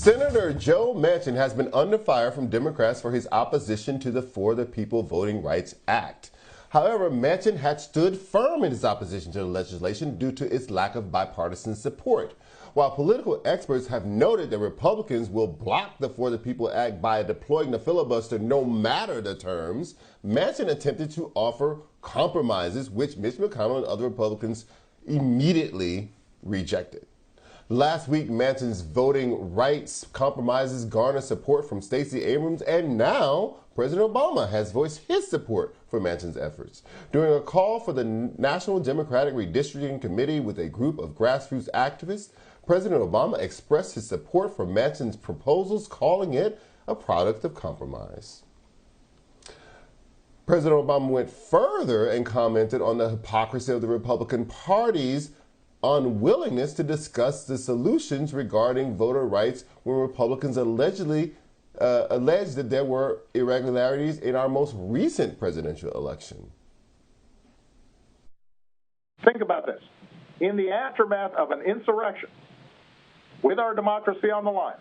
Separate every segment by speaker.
Speaker 1: Senator Joe Manchin has been under fire from Democrats for his opposition to the For the People Voting Rights Act. However, Manchin had stood firm in his opposition to the legislation due to its lack of bipartisan support. While political experts have noted that Republicans will block the For the People Act by deploying the filibuster no matter the terms, Manchin attempted to offer compromises, which Mitch McConnell and other Republicans immediately rejected. Last week, Manchin's voting rights compromises garnered support from Stacey Abrams, and now President Obama has voiced his support for Manchin's efforts. During a call for the National Democratic Redistricting Committee with a group of grassroots activists, President Obama expressed his support for Manchin's proposals, calling it a product of compromise. President Obama went further and commented on the hypocrisy of the Republican Party's unwillingness to discuss the solutions regarding voter rights when Republicans alleged that there were irregularities in our most recent presidential election.
Speaker 2: Think about this. In the aftermath of an insurrection, with our democracy on the line,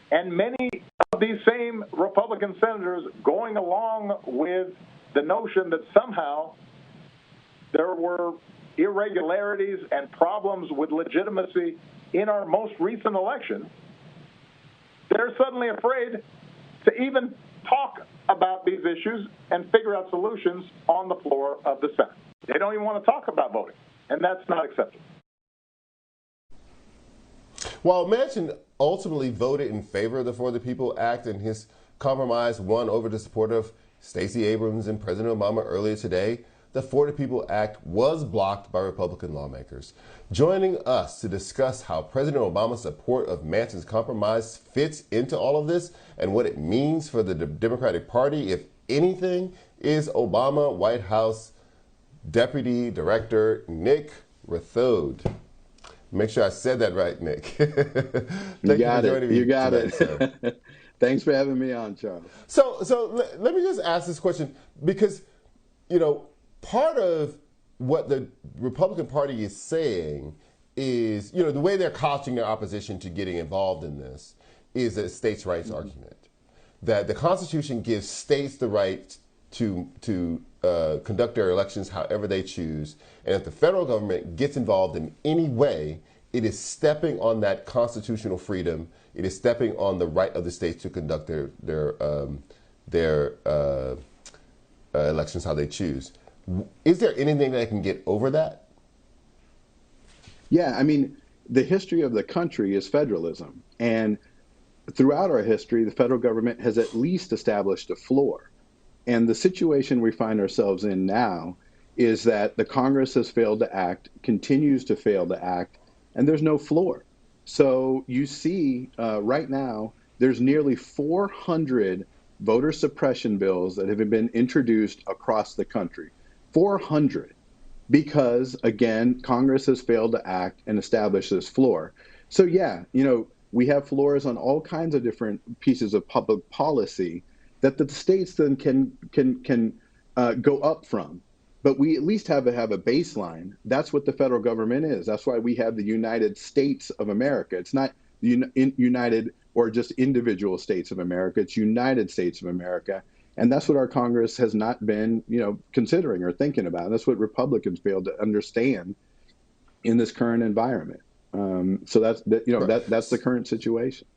Speaker 2: and many of these same Republican senators going along with the notion that somehow there were irregularities and problems with legitimacy in our most recent election, they're suddenly afraid to even talk about these issues and figure out solutions on the floor of the Senate. They don't even want to talk about voting, and that's not acceptable.
Speaker 1: While Manchin ultimately voted in favor of the For the People Act and his compromise won over the support of Stacey Abrams and President Obama earlier today, the For the People Act was blocked by Republican lawmakers. Joining us to discuss how President Obama's support of Manchin's compromise fits into all of this and what it means for the Democratic Party, if anything, is Obama White House Deputy Director Nick Rathod. Make sure I said that right, Nick.
Speaker 3: You got it. Thanks for having me on, Charles.
Speaker 1: So let me just ask this question because, part of what the Republican Party is saying is, the way they're couching their opposition to getting involved in this is a states' rights argument. That the Constitution gives states the right to conduct their elections however they choose. And if the federal government gets involved in any way, it is stepping on that constitutional freedom. It is stepping on the right of the states to conduct their elections how they choose. Is there anything that can get over that?
Speaker 3: Yeah, the history of the country is federalism. And throughout our history, the federal government has at least established a floor. And the situation we find ourselves in now is that the Congress has failed to act, continues to fail to act, and there's no floor. So you see right now, there's nearly 400 voter suppression bills that have been introduced across the country. 400, because, again, Congress has failed to act and establish this floor. So, yeah, we have floors on all kinds of different pieces of public policy that the states then can go up from. But we at least have a baseline. That's what the federal government is. That's why we have the United States of America. It's not United or just individual states of America. It's United States of America. And that's what our Congress has not been, considering or thinking about. And that's what Republicans failed to understand in this current environment. So that's the current situation.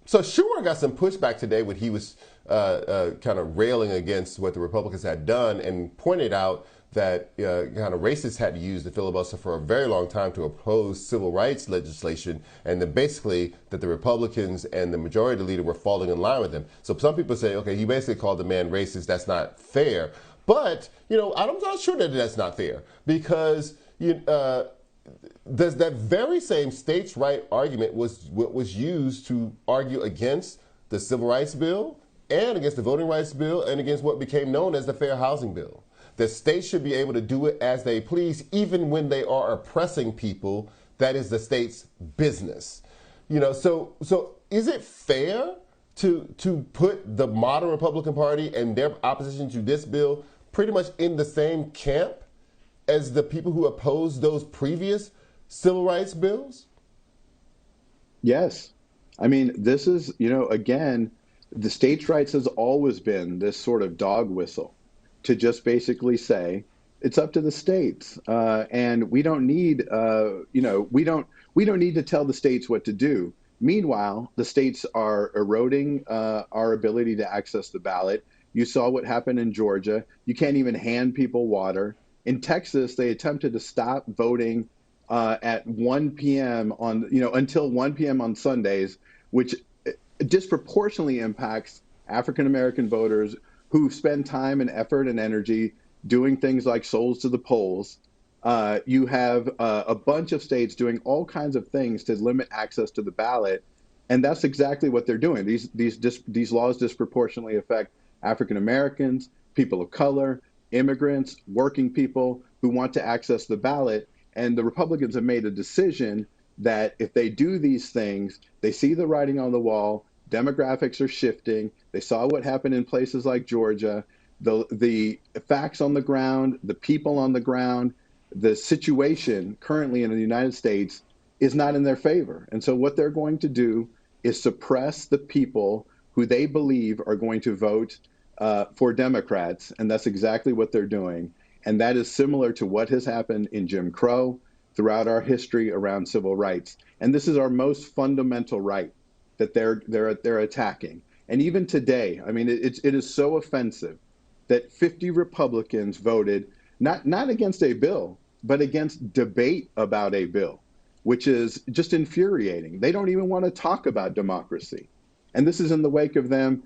Speaker 1: So Schumer got some pushback today when he was kind of railing against what the Republicans had done and pointed out that kind of racists had to use the filibuster for a very long time to oppose civil rights legislation, and then basically that the Republicans and the majority leader were falling in line with him. So some people say, okay, he basically called the man racist. That's not fair. But, I'm not sure that that's not fair because that very same states' right argument was used to argue against the Civil Rights Bill and against the Voting Rights Bill and against what became known as the Fair Housing Bill. The states should be able to do it as they please, even when they are oppressing people. That is the state's business. So is it fair to put the modern Republican Party and their opposition to this bill pretty much in the same camp as the people who opposed those previous civil rights bills?
Speaker 3: Yes. I mean, this is, again, the states' rights has always been this sort of dog whistle to just basically say it's up to the states, and we don't need, we don't need to tell the states what to do. Meanwhile, the states are eroding our ability to access the ballot. You saw what happened in Georgia. You can't even hand people water. In Texas, they attempted to stop voting at 1 p.m. on, until 1 p.m. on Sundays, which disproportionately impacts African American voters who spend time and effort and energy doing things like souls to the polls. You have a bunch of states doing all kinds of things to limit access to the ballot, and that's exactly what they're doing. These laws disproportionately affect African Americans, people of color, immigrants, working people who want to access the ballot. And the Republicans have made a decision that if they do these things, they see the writing on the wall, demographics are shifting. They saw what happened in places like Georgia. The facts on the ground, the people on the ground, the situation currently in the United States is not in their favor. And so what they're going to do is suppress the people who they believe are going to vote for Democrats. And that's exactly what they're doing. And that is similar to what has happened in Jim Crow throughout our history around civil rights. And this is our most fundamental right that they're attacking. And even today, I mean, it is so offensive that 50 Republicans voted not against a bill, but against debate about a bill, which is just infuriating. They don't even want to talk about democracy. And this is in the wake of them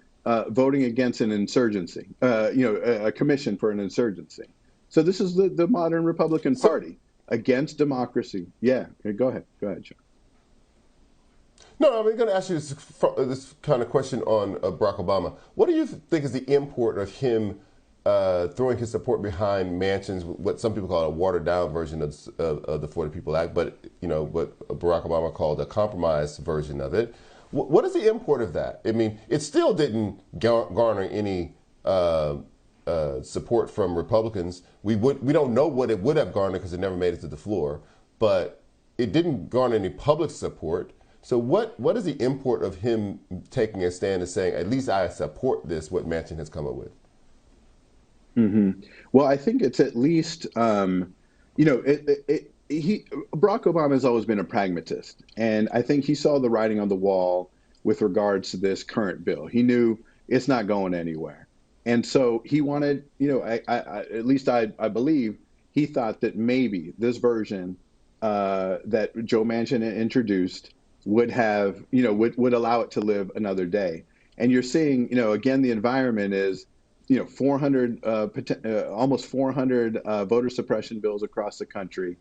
Speaker 3: voting against an insurgency, a commission for an insurgency. So this is the modern Republican Party against democracy. Yeah, go ahead, Sean.
Speaker 1: No, I'm going to ask you this kind of question on Barack Obama. What do you think is the import of him throwing his support behind Manchin's, what some people call a watered-down version of the For the People Act, but what Barack Obama called a compromised version of it? What is the import of that? I mean, it still didn't garner any support from Republicans. We don't know what it would have garnered because it never made it to the floor, but it didn't garner any public support. So what is the import of him taking a stand and saying, at least I support this, what Manchin has come up with?
Speaker 3: Mm-hmm. Well, I think it's at least, Barack Obama has always been a pragmatist. And I think he saw the writing on the wall with regards to this current bill. He knew it's not going anywhere. And so he wanted, at least I believe, he thought that maybe this version that Joe Manchin introduced would have, would allow it to live another day. And you're seeing, again, the environment is, 400, almost 400 voter suppression bills across the country,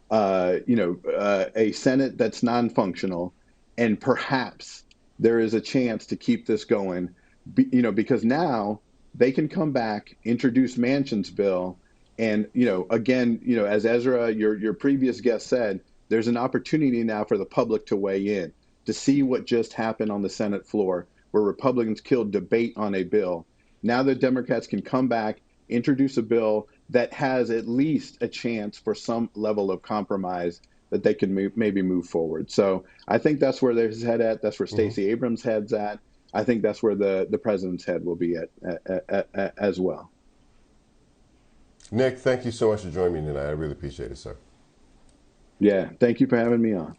Speaker 3: a Senate that's non-functional, and perhaps there is a chance to keep this going, because now they can come back, introduce Manchin's bill, and, again, as Ezra, your previous guest said, there's an opportunity now for the public to weigh in, to see what just happened on the Senate floor, where Republicans killed debate on a bill. Now the Democrats can come back, introduce a bill that has at least a chance for some level of compromise that they can maybe move forward. So I think that's where there's head at. That's where Stacey Abrams' head's at. I think that's where the president's head will be at as well.
Speaker 1: Nick, thank you so much for joining me tonight. I really appreciate it, sir.
Speaker 3: Yeah, thank you for having me on.